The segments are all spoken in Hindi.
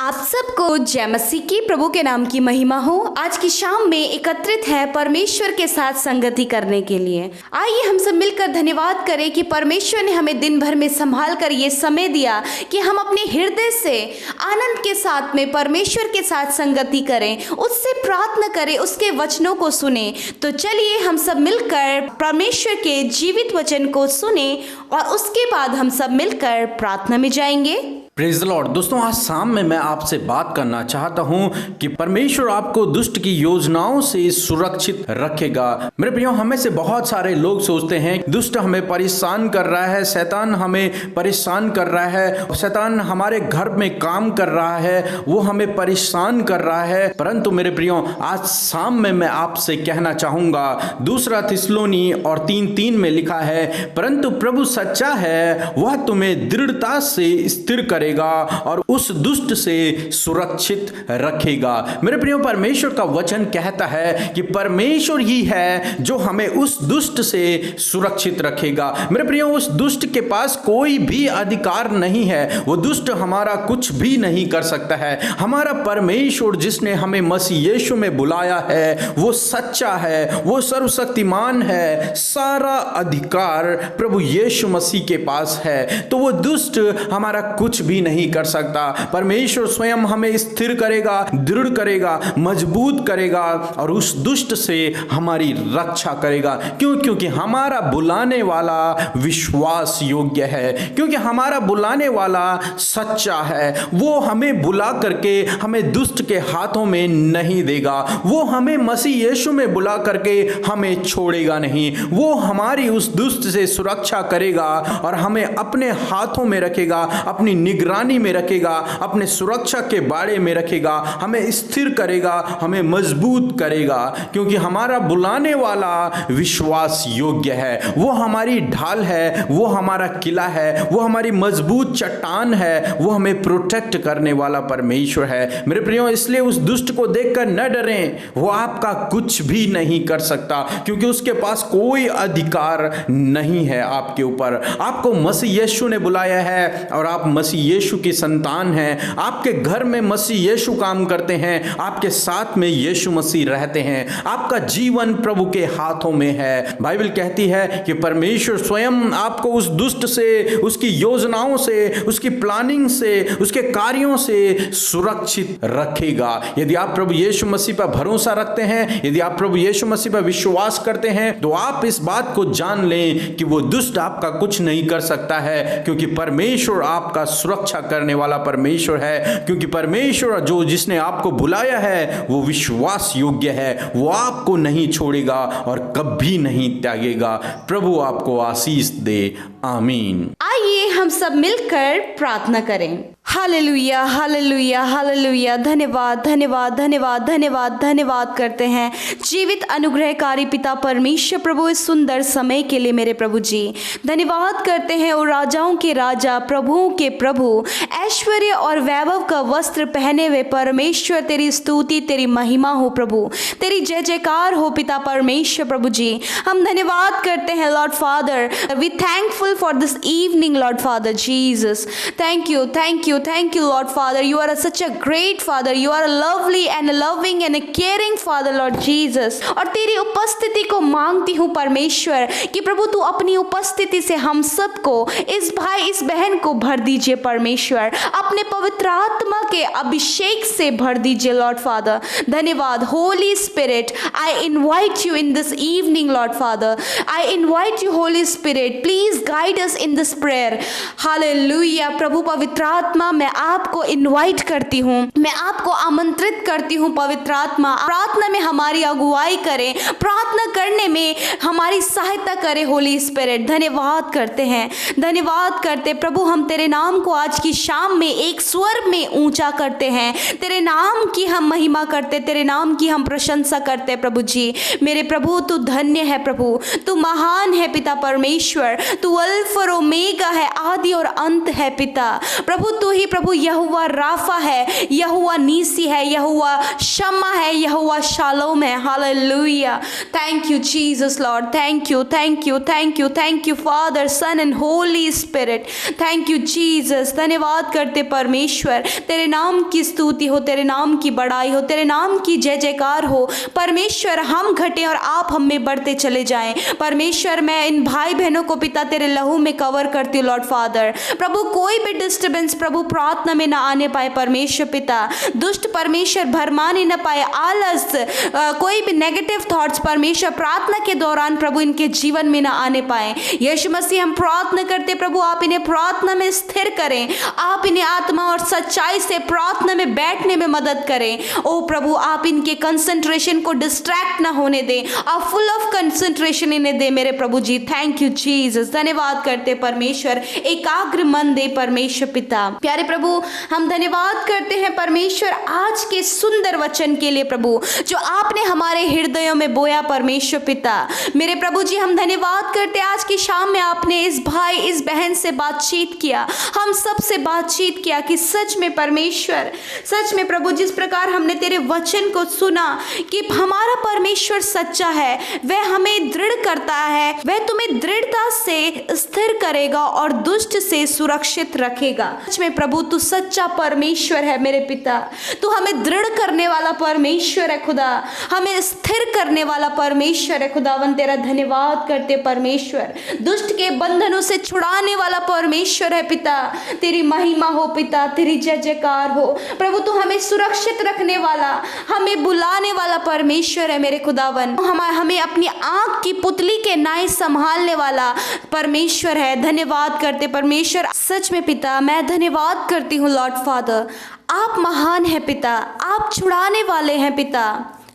आप सबको जय मसीह की प्रभु के नाम की महिमा हो। आज की शाम में एकत्रित है परमेश्वर के साथ संगति करने के लिए। आइए हम सब मिलकर धन्यवाद करें कि परमेश्वर ने हमें दिन भर में संभाल कर ये समय दिया कि हम अपने हृदय से आनंद के साथ में परमेश्वर के साथ संगति करें, उससे प्रार्थना करें, उसके वचनों को सुने। तो चलिए हम सब मिलकर परमेश्वर के जीवित वचन को सुने और उसके बाद हम सब मिलकर प्रार्थना में जाएंगे। Praise the Lord. दोस्तों, आज शाम में मैं आपसे बात करना चाहता हूं कि परमेश्वर आपको दुष्ट की योजनाओं से सुरक्षित रखेगा। मेरे प्रियो, हमें से बहुत सारे लोग सोचते हैं दुष्ट हमें परेशान कर रहा है, शैतान हमें परेशान कर रहा है, शैतान हमारे घर में काम कर रहा है, वो हमें परेशान कर रहा है। परंतु मेरे प्रियो, आज शाम में मैं आपसे कहना चाहूंगा, दूसरा थिस्सलुनी और 3:3 में लिखा है, परंतु प्रभु सच्चा है, वह तुम्हें दृढ़ता से स्थिर और उस दुष्ट से सुरक्षित रखेगा। मेरे प्रियो, परमेश्वर का वचन कहता है कि परमेश्वर ही है जो हमें उस दुष्ट से सुरक्षित रखेगा। मेरे प्रियो, उस दुष्ट के पास कोई भी अधिकार नहीं है, वो दुष्ट हमारा कुछ भी नहीं कर सकता है। हमारा परमेश्वर जिसने हमें मसीह यीशु में बुलाया है, वो सच्चा है, वो सर्वशक्तिमान है, सारा अधिकार प्रभु यीशु मसीह के पास है। तो वो दुष्ट हमारा कुछ भी नहीं कर सकता। परमेश्वर स्वयं हमें स्थिर करेगा, दृढ़ करेगा, मजबूत करेगा और उस दुष्ट से हमारी रक्षा करेगा। क्यों? क्योंकि हमारा बुलाने वाला विश्वास योग्य है, क्योंकि हमारा बुलाने वाला सच्चा है। वो हमें बुला करके हमें दुष्ट के हाथों में नहीं देगा, वो हमें मसीह यीशु में बुला करके हमें छोड़ेगा नहीं। वो हमारी उस दुष्ट से सुरक्षा करेगा और हमें अपने हाथों में रखेगा, अपनी निगरानी में रखेगा, अपने सुरक्षा के बाड़े में रखेगा, हमें स्थिर करेगा, हमें मजबूत करेगा। क्योंकि हमारा बुलाने वाला विश्वास योग्य है, वो हमारी ढाल है, वो हमारा किला है, वो हमारी मजबूत चट्टान है, वो हमें प्रोटेक्ट करने वाला परमेश्वर है। मेरे प्रियो, इसलिए उस दुष्ट को देखकर न डरें, वो आपका कुछ भी नहीं कर सकता, क्योंकि उसके पास कोई अधिकार नहीं है आपके ऊपर। आपको मसीह यीशु ने बुलाया है और आप मसीह यीशु की संतान हैं। आपके घर में मसीह यीशु काम करते हैं, आपके साथ में यीशु मसीह रहते हैं। आपका जीवन प्रभु के हाथों में है। बाइबल कहती है कि परमेश्वर स्वयं आपको उस दुष्ट से, उसकी योजनाओं से, उसकी प्लानिंग से, उसके कार्यों से सुरक्षित रखेगा। यदि आप प्रभु यीशु मसीह पर भरोसा रखते हैं, यदि आप प्रभु यीशु मसीह पर विश्वास करते हैं, तो आप इस बात को जान लें कि वो दुष्ट आपका कुछ नहीं कर सकता है, क्योंकि परमेश्वर आपका सुरक्षा करने वाला परमेश्वर है। क्योंकि परमेश्वर जो जिसने आपको बुलाया है वो विश्वास योग्य है, वो आपको नहीं छोड़ेगा और कभी नहीं त्यागेगा। प्रभु आपको आशीष दे। आमीन। आइए हम सब मिलकर प्रार्थना करें। Hallelujah, hallelujah, hallelujah. धन्यवाद, धन्यवाद, धन्यवाद, धन्यवाद, धन्यवाद करते हैं जीवित अनुग्रहकारी पिता परमेश्वर प्रभु, इस सुंदर समय के लिए मेरे प्रभु जी धन्यवाद करते हैं। और राजाओं के राजा, प्रभुओं के प्रभु, ऐश्वर्य और वैभव का वस्त्र पहने हुए परमेश्वर, तेरी स्तुति, तेरी महिमा हो प्रभु, तेरी जय जयकार हो पिता परमेश्वर प्रभु जी। हम धन्यवाद करते हैं Lord Father, we thankful for this evening Lord Father Jesus. Thank you, thank you, thank you Lord Father. You are such a great Father. You are a lovely and a loving and a caring Father Lord Jesus. और तेरी उपस्थिति को मांगती हूँ परमेश्वर कि प्रभु तू अपनी उपस्थिति से हम सबको, इस भाई इस बहन को भर दीजिए परमेश्वर, अपने पवित्र आत्मा के अभिषेक से भर दीजिए लॉर्ड फादर। धन्यवाद Holy Spirit, I invite you in this evening Lord Father, I invite you Holy Spirit, please guide us in this prayer. Hallelujah. प्रभु पवित्र आत्मा, मैं आपको इनवाइट करती हूँ, मैं आपको आमंत्रित करती हूँ पवित्र आत्मा, प्रार्थना में हमारी अगुवाई करें, प्रार्थना करने में हमारी सहायता करें होली स्पिरिट। धन्यवाद करते हैं, धन्यवाद करते प्रभु, हम तेरे नाम को आज की शाम में एक स्वर में ऊंचा करते हैं, तेरे नाम की हम महिमा करते, तेरे नाम की हम प्रशंसा करते प्रभु जी। मेरे प्रभु तू धन्य है प्रभु, तू महान है पिता परमेश्वर, तू अल्फ और ओमेगा है, आदि और अंत है पिता। प्रभु तू ही प्रभु यहोवा राफा है, यहोवा नीसी है, यहोवा शम्मा है, यहोवा शालोम है। Hallelujah. Thank you Jesus Lord, thank you, thank you, thank you, thank you Father, Son and Holy Spirit. Thank you Jesus. धन्यवाद करते परमेश्वर, तेरे नाम की स्तुति हो, तेरे नाम की बड़ाई हो, तेरे नाम की जय जयकार हो। परमेश्वर हम घटे और आप हम में बढ़ते चले जाएं। परमेश्वर मैं इन भाई बहनों को पिता तेरे लहू में कवर करती हूँ लॉर्ड फादर। प्रभु कोई भी डिस्टर्बेंस प्रभु प्रार्थना में ना आने पाए परमेश्वर पिता। दुष्ट परमेश्वर भरमाने न पाए, आलस कोई भी नेगेटिव थॉट्स परमेश्वर प्रार्थना के दौरान प्रभु इनके जीवन में ना आने पाए। यीशु मसीह हम प्रार्थना करते प्रभु आप इन्हें प्रार्थना में स्थिर करें, आप इन्हें आत्मा और सच्चाई से प्रार्थना में बैठने में मदद करें। ओ प्रभु आप इनके कंसंट्रेशन को डिस्ट्रैक्ट ना होने दें, आप फुल ऑफ कंसंट्रेशन इन्हें दे मेरे प्रभु जी। Thank you Jesus. धन्यवाद करते परमेश्वर, एकाग्र मन दे परमेश्वर पिता। प्यारे प्रभु हम धन्यवाद करते हैं परमेश्वर आज के सुंदर वचन के लिए प्रभु जो आपने हमारे हृदयों में बोया परमेश्वर पिता। मेरे प्रभु जी हम धन्यवाद करते आज की शाम में आपने इस भाई इस बहन से बातचीत किया, हम सब से बातचीत किया कि सच में परमेश्वर, सच में प्रभु जिस प्रकार हमने तेरे वचन को सुना कि हमारा परमेश्वर सच्चा है, वह हमें दृढ़ करता है, वह तुम्हें दृढ़ता से स्थिर करेगा और दुष्ट से सुरक्षित रखेगा। सच में प्रभु तू सच्चा परमेश्वर है मेरे पिता, तू हमें दृढ़ करने वाला परमेश्वर है खुदा, हमें स्थिर करने वाला परमेश्वर है खुदावन। तेरा धन्यवाद करते परमेश्वर, दुष्ट के बंधनों से छुड़ाने वाला परमेश्वर है पिता। तेरी महिमा हो पिता, तेरी जय जयकार हो प्रभु। तू हमें सुरक्षित रखने वाला, हमें बुलाने वाला परमेश्वर है मेरे खुदावन। हमें अपनी आंख की पुतली के नाई संभालने वाला परमेश्वर है। धन्यवाद करते परमेश्वर। सच में पिता मैं धन्यवाद करती हूँ लॉर्ड फादर, आप महान हैं पिता, आप छुड़ाने वाले हैं पिता।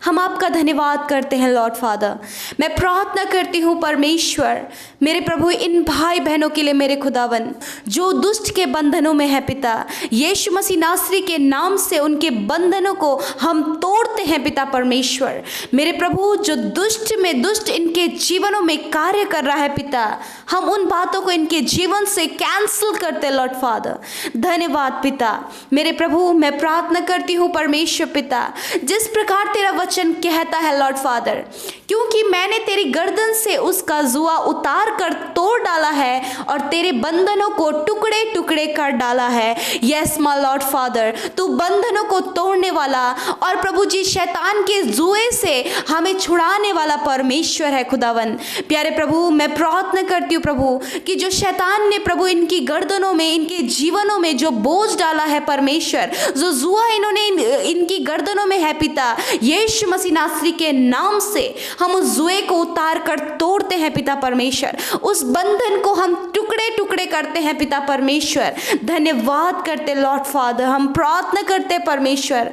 हम आपका धन्यवाद करते हैं लॉर्ड फादर। मैं प्रार्थना करती हूँ परमेश्वर मेरे प्रभु इन भाई बहनों के लिए मेरे खुदावन जो दुष्ट के बंधनों में है पिता, यीशु मसीह नासरी के नाम से उनके बंधनों को हम तोड़ते हैं पिता परमेश्वर। मेरे प्रभु जो दुष्ट इनके जीवनों में कार्य कर रहा है पिता, हम उन बातों को इनके जीवन से कैंसिल करते हैं लॉर्ड फादर। धन्यवाद पिता। मेरे प्रभु मैं प्रार्थना करती हूँ परमेश्वर पिता, जिस प्रकार तेरा वचन कहता है लॉर्ड फादर, क्योंकि मैंने तेरी गर्दन से उसका जुआ उतार कर तोड़ डाला है और तेरे बंधनों को टुकड़े टुकड़े कर डाला है। यस माय लॉर्ड फादर, तू बंधनों को तोड़ने वाला और प्रभु जी शैतान के जुए से हमें छुड़ाने वाला परमेश्वर है खुदावन। प्यारे प्रभु मैं प्रार्थना करती हूँ प्रभु कि जो शैतान ने प्रभु इनकी गर्दनों में, इनके जीवनों में जो बोझ डाला है परमेश्वर, जो जुआ इन्होंने इनकी गर्दनों में है पिता, यीशु मसीह नासरी के नाम से हम उस जुए को उतार कर तोड़ते हैं पिता परमेश्वर। उस बंधन को हम टुकड़े टुकड़े करते हैं पिता परमेश्वर। धन्यवाद करते लॉर्ड फादर। हम प्रार्थना करते परमेश्वर,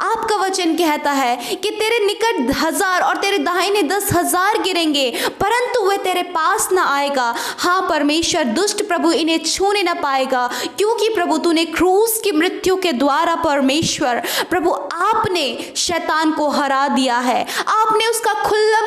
आपका वचन कहता है कि तेरे निकट 1000 और तेरे दाहिने 10,000 गिरेंगे परंतु वह तेरे पास ना आएगा। हाँ परमेश्वर, दुष्ट प्रभु इन्हें छूने ना पाएगा, क्योंकि प्रभु तूने क्रूस की मृत्यु के द्वारा परमेश्वर प्रभु आपने शैतान को हरा दिया है, आपने उसका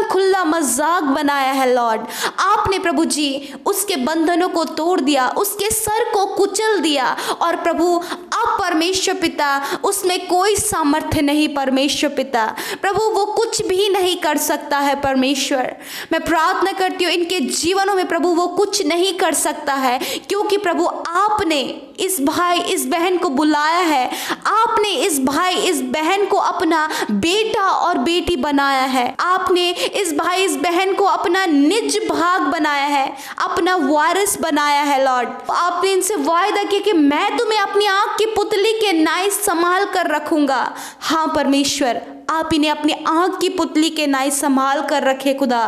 खुल्ला मजाक बनाया है लॉर्ड। आपने प्रभु जी उसके बंधनों को तोड़ दिया, उसके सर को कुचल दिया और प्रभु अब परमेश्वर पिता उसमें कोई सामर्थ्य नहीं परमेश्वर पिता, प्रभु वो कुछ भी नहीं कर सकता है परमेश्वर। मैं प्रार्थना करती हूँ इनके जीवनों में प्रभु वो कुछ नहीं कर सकता है, क्योंकि प्रभु आपने इस भाई इस बहन को बुलाया है, आपने इस भाई इस बहन को अपना बेटा और बेटी बनाया है, आपने इस भाई इस बहन को अपना निज भाग बनाया है, अपना वारिस बनाया है लॉर्ड। आपने इनसे वायदा किया कि मैं तुम्हें अपनी आंख की पुतली के नाई संभाल कर रखूंगा। हाँ परमेश्वर, आप इन्हें अपनी आंख की पुतली के नाई संभाल कर रखे खुदा,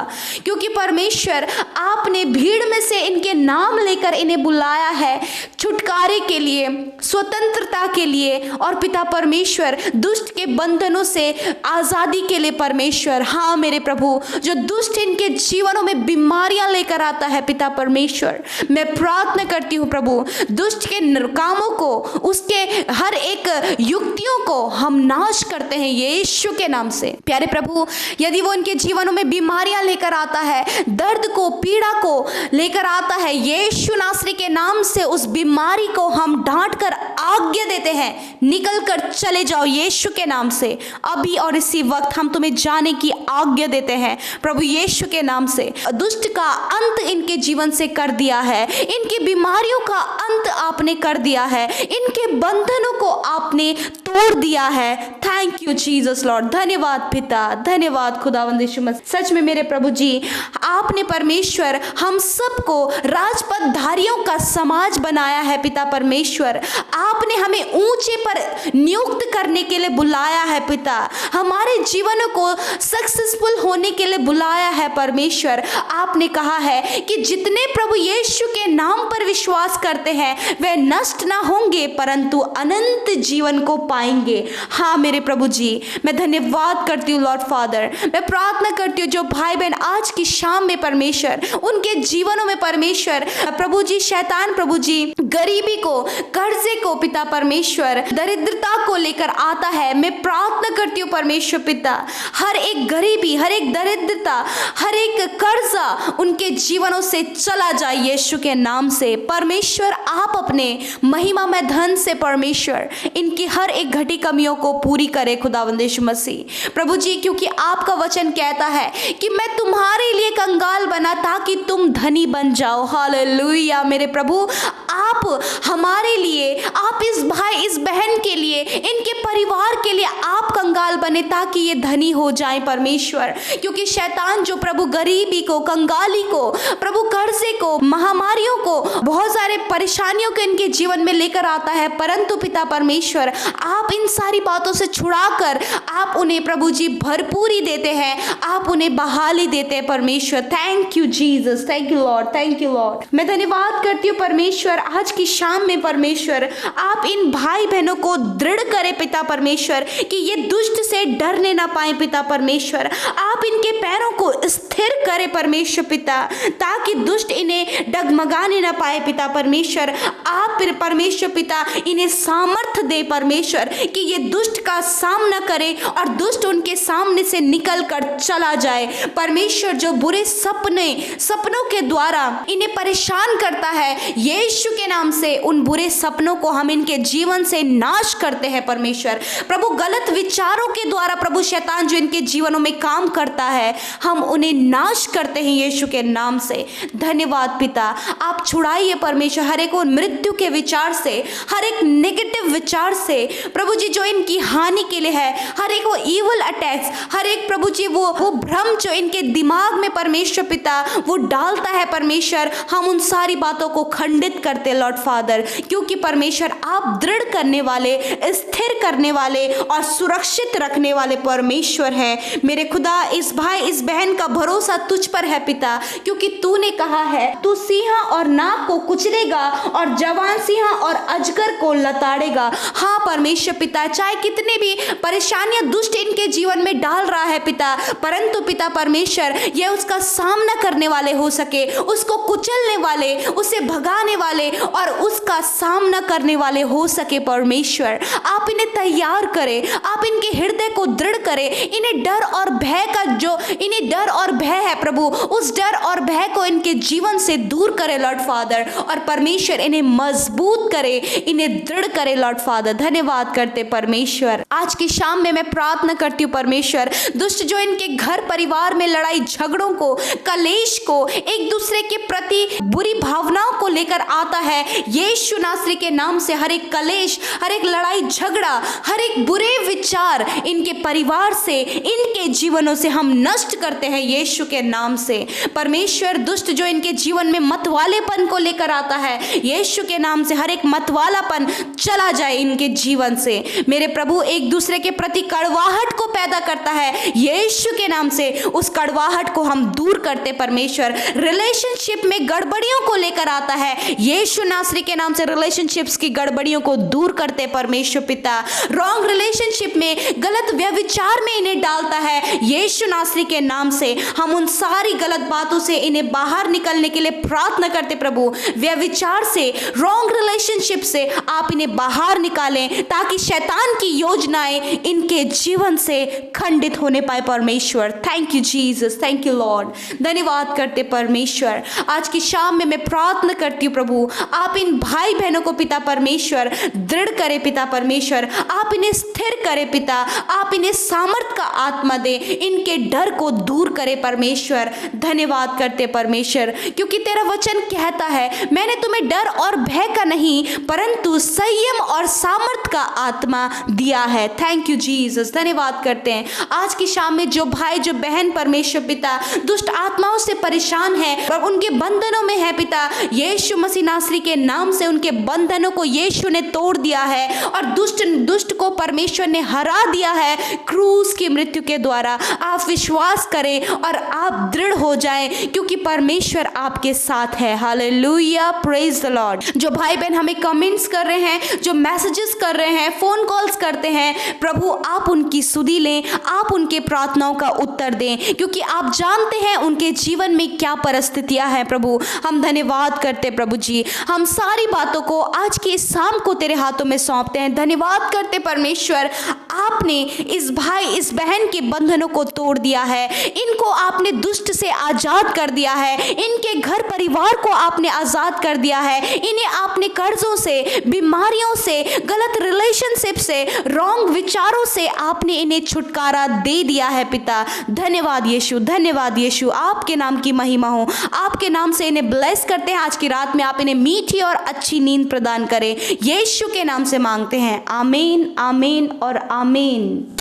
क्योंकि परमेश्वर आपने भीड़ में से इनके नाम लेकर इन्हें बुलाया है छुटकारे के लिए, स्वतंत्रता के लिए और पिता परमेश्वर दुष्ट के बंधनों से आज़ादी के लिए परमेश्वर। हाँ मेरे प्रभु, जो दुष्ट इनके जीवनों में बीमारियां लेकर आता है पिता परमेश्वर, मैं प्रार्थना करती हूँ प्रभु दुष्ट के कामों को, उसके हर एक युक्तियों को हम नाश नाश करते हैं यीशु के नाम से। प्यारे प्रभु, यदि वो उनके जीवनों में बीमारियां लेकर आता है, दर्द को, पीड़ा को लेकर आता है, यीशु नासरी के नाम से उस बीमारी को हम डांट कर आज्ञा देते हैं, निकल कर चले जाओ यीशु के नाम से। अभी और इसी वक्त हम तुम्हें जाने की आज्ञा देते हैं प्रभु यीशु के नाम से। दुष्ट का अंत इनके जीवन से कर दिया है, इनकी बीमारियों का अंत आपने कर दिया है, इनके बंधनों को आपने तोड़ दिया है। Thank you Jesus Lord. धन्यवाद पिता, धन्यवाद खुदावंद यीशु मसीह। सच में मेरे प्रभु जी, आपने परमेश्वर हम सबको राजपद धारियों का समाज बनाया है पिता परमेश्वर। आपने हमें ऊंचे पर नियुक्त करने के लिए बुलाया है पिता, हमारे जीवनों को सक्सेसफुल होने के लिए बुलाया है परमेश्वर। आपने कहा है कि जितने प्रभु यीशु के नाम पर विश्वास करते हैं वे नष्ट ना होंगे परंतु अनंत जीवन को पाएंगे। हाँ मेरे प्रभु जी, मैं धन्यवाद करती हूँ लॉर्ड फादर। मैं प्रार्थना करती हूँ जो भाई बहन आज की शाम में परमेश्वर उनके जीवनों में परमेश्वर प्रभु जी शैतान प्रभु जी गरीबी को, कर्जे को पिता परमेश्वर, दरिद्रता को लेकर आता है, मैं प्रार्थना करती हूँ परमेश्वर पिता, हर एक गरीबी, हर एक दरिद्रता, हर एक कर्जा उनके जीवनों से चला जाए यीशु के नाम से। परमेश्वर आप अपने महिमामय धन से परमेश्वर इनकी हर एक घटी कमियों को पूरी करे खुदावंद यीशु मसीह। प्रभु जी, क्योंकि आपका वचन कहता है कि मैं तुम्हारे लिए कंगाल बना ताकि तुम धनी बन जाओ। हालेलुया मेरे प्रभु, आप हमारे लिए, आप इस भाई इस बहन के लिए, इनके परिवार के लिए आप कंगाल बने ताकि ये धनी हो जाए परमेश्वर। क्योंकि शैतान जो प्रभु गरीबी को, कंगाली को, प्रभु कर्जे को, महामारियों को, बहुत सारे परेशानियों को इनके जीवन में लेकर आता है, परंतु पिता परमेश्वर आप इन सारी बातों से छुड़ाकर आप उन्हें प्रभु जी भरपूरी देते हैं, आप उन्हें बहाली देते हैं परमेश्वर। Thank you Jesus, thank you Lord, thank you Lord. मैं धन्यवाद करती हूँ परमेश्वर आज की शाम में परमेश्वर आप इन भाई बहनों को दृढ़ करें पिता परमेश्वर कि ये दुष्ट से डरने ना पाए पिता परमेश्वर। आप इनके पैरों को स्थिर करें परमेश्वर पिता, ताकि दुष्ट इन्हें डगमगाने ना पाए पिता परमेश्वर। आप परमेश्वर पिता इन्हें सामर्थ्य दे परमेश्वर कि ये दुष्ट का सामना करे और दुष्ट उनके सामने से निकल कर चला जाए परमेश्वर। जो बुरे सपनों के द्वारा इन्हें परेशान करता है यीशु के नाम से उन बुरे सपनों को हम इनके जीवन से नाश करते हैं परमेश्वर। प्रभु गलत विचारों के द्वारा प्रभु शैतान जो इनके जीवनों में काम करता है हम उन्हें नाश करते हैं यीशु के नाम से। धन्यवाद पिता, आप छुड़ाइए परमेश्वर हर एक मृत्यु के विचार से, हर एक नेगेटिव विचार से प्रभु जी जो इनकी हानि के लिए है, हर एक वो ईवल अटैक्स, हर एक प्रभु जी वो भ्रम जो इनके दिमाग में परमेश्वर पिता वो डालता है परमेश्वर, हम उन सारी बातों को खंडित करते लॉर्ड फादर। क्योंकि परमेश्वर आप दृढ़ करने वाले, स्थिर करने वाले और सुरक्षित रखने वाले परमेश्वर हैं। मेरे खुदा, इस भाई इस बहन का भरोसा तुझ पर है पिता, क्योंकि तूने कहा है तू सिंह और नाग को कुचलेगा और जवान सिंह और अजगर को लताड़ेगा। हाँ परमेश्वर पिता, चाहे कितने भी परेशानियां दुष्ट इनके जीवन में डाल रहा है पिता, परंतु पिता परमेश्वर ये उसका सामना करने वाले हो सके, उसको कुचलने वाले, उसे भगाने वाले और उसका सामना करने वाले हो सके परमेश्वर। आप इन्हें तैयार करें, आप इनके हृदय को दृढ़ करें, इन्हें डर और भय का जो इन्हें डर और भय है प्रभु, उस डर और भय को इनके जीवन से दूर करे लॉर्ड फादर। और परमेश्वर इन्हें मजबूत करे, इन्हें दृढ़ करे लॉर्ड फादर। धन्यवाद करते परमेश्वर। आज की शाम में मैं प्रार्थना करती हूँ परमेश्वर, दुष्ट जो इनके घर परिवार में लड़ाई झगड़ों को, कलेश को, एक दूसरे के प्रति बुरी भावनाओं को लेकर आता है, यीशु नासरी के नाम से हर एक कलेश, हर एक लड़ाई झगड़ा, हर एक बुरे विचार इनके परिवार से, इनके जीवनों से हम नष्ट करते हैं यीशु के नाम से। परमेश्वर दुष्ट जो इनके जीवन में मतवालेपन को लेकर आता है, यीशु के नाम से हर एक मतवालापन चला जाए इनके जीवन से। मेरे प्रभु एक दूसरे के प्रति कड़वाहट को पैदा करता है, यीशु के नाम से उस कड़वाहट को हम दूर करते परमेश्वर। रिलेशनशिप में गड़बड़ियों को लेकर आता है, यीशु नासरी के नाम से रिलेशनशिप्स की गड़बड़ियों को दूर करते परमेश्वर पिता। रॉन्ग रिलेशनशिप में, गलत व्यभिचार में इन्हें डालता है, यीशु नासरी के नाम से हम उन सारी गलत बातों से इन्हें बाहर निकलने के लिए प्रार्थना करते प्रभु। व्यभिचार से, रॉन्ग रिलेशनशिप से आप इन्हें बाहर निकालें ताकि शैतान की योजनाएं इनके जीवन से खंडित होने पाए परमेश्वर। Thank you Jesus, thank you Lord. धन्यवाद करते परमेश्वर। आज की शाम में मैं प्रार्थना करती हूँ प्रभु, आप इन भाई बहनों को पिता परमेश्वर दृढ़ करे पिता परमेश्वर, आप इन्हें स्थिर करे पिता, आप इन्हें सामर्थ का आत्मा दे, इनके डर को दूर करे परमेश्वर। धन्यवाद करते परमेश्वर, क्योंकि तेरा वचन कहता है मैंने तुम्हें डर और भय का नहीं परंतु संयम और सामर्थ का आत्मा दिया है। Thank you Jesus. धन्यवाद करते हैं आज की शाम में जो भाई जो बहन परमेश्वर पिता दुष्ट आत्माओं से परेशान है और उनके बंधनों में है पिता, यीशु मसीह नासरी के नाम से उनके बंधनों को यीशु ने तोड़ दिया है और दुष्ट को परमेश्वर ने हरा दिया है क्रूस की मृत्यु के द्वारा। आप विश्वास करें और आप दृढ़ हो जाएं क्योंकि परमेश्वर आपके साथ है। Hallelujah, praise the Lord. जो भाई बहन हमें कमेंट्स कर रहे हैं, जो मैसेजेस कर रहे हैं, फोन कॉल्स करते हैं, प्रभु आप उनकी सुधि लें, आप उनके प्रार्थनाओं का उत्तर दें क्योंकि आप जानते हैं उनके जीवन में क्या परिस्थितियां हैं। प्रभु हम धन्यवाद करते प्रभु जी, हम सारी बातों को आज की इस शाम को तेरे हाथों में सौंपते हैं। धन्यवाद करते परमेश्वर, आपने इस भाई इस बहन के बंधनों को तोड़ दिया है, इनको आपने दुष्ट से आजाद कर दिया है, इनके घर परिवार को आपने आजाद कर दिया है, इन्हें आपने कर्जों से, बीमारियों से, गलत रिलेशनशिप से, रॉन्ग विचारों से आपने इन्हें छुटकारा दे दिया है पिता। धन्यवाद यीशु, धन्यवाद यीशु, आपके नाम की महिमा हो। आपके नाम से इन्हें ब्लेस करते हैं। आज की रात में आप इन्हें मीठी और अच्छी नींद प्रदान करें, यीशु के नाम से मांगते हैं। आमीन, आमीन और आमीन।